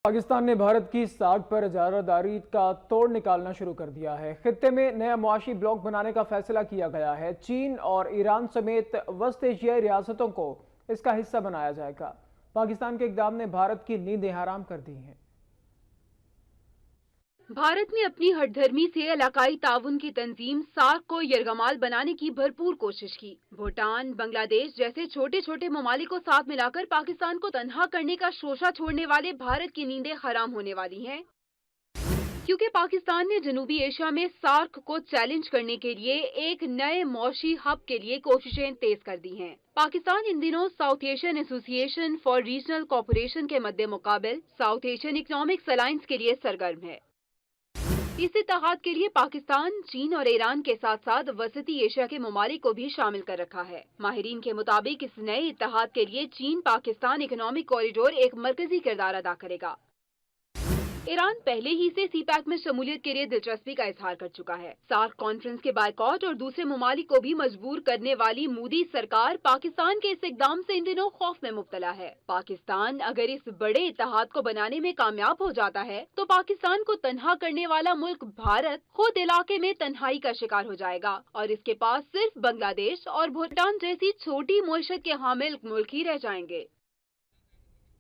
پاکستان نے بھارت کی ساکھ پر اجارہ کا توڑ نکالنا شروع کر دیا ہے۔ خطے میں نیا معاشی بلاک بنانے کا فیصلہ کیا گیا ہے۔ چین اور ایران سمیت وسط ایشیائی ریاستوں کو اس کا حصہ بنایا جائے گا۔ پاکستان کے اقدام نے بھارت کی نیندیں حرام کر دی ہیں۔ بھارت نے اپنی ہٹ دھرمی سے علاقائی تعاون کی تنظیم سارک کو یرغمال بنانے کی بھرپور کوشش کی۔ بھوٹان، بنگلہ دیش جیسے چھوٹے چھوٹے ممالک کو ساتھ ملا کر پاکستان کو تنہا کرنے کا شوشہ چھوڑنے والے بھارت کی نیندیں حرام ہونے والی ہیں، کیونکہ پاکستان نے جنوبی ایشیا میں سارک کو چیلنج کرنے کے لیے ایک نئے معاشی ہب کے لیے کوششیں تیز کر دی ہیں۔ پاکستان ان دنوں ساؤتھ ایشین ایسوسی ایشن فار ریجنل کوآپریشن کے مد مقابل ساؤتھ ایشین اکنامک الائنس کے لیے سرگرم ہے۔ اس اتحاد کے لیے پاکستان، چین اور ایران کے ساتھ ساتھ وسطی ایشیا کے ممالک کو بھی شامل کر رکھا ہے۔ ماہرین کے مطابق اس نئے اتحاد کے لیے چین پاکستان اکنامک کوریڈور ایک مرکزی کردار ادا کرے گا۔ ایران پہلے ہی سے سی پیک میں شمولیت کے لیے دلچسپی کا اظہار کر چکا ہے۔ سارک کانفرنس کے بائیکاٹ اور دوسرے ممالک کو بھی مجبور کرنے والی مودی سرکار پاکستان کے اس اقدام سے ان دنوں خوف میں مبتلا ہے۔ پاکستان اگر اس بڑے اتحاد کو بنانے میں کامیاب ہو جاتا ہے تو پاکستان کو تنہا کرنے والا ملک بھارت خود علاقے میں تنہائی کا شکار ہو جائے گا اور اس کے پاس صرف بنگلہ دیش اور بھوٹان جیسی چھوٹی معیشت کے حامل ملک ہی رہ جائیں گے۔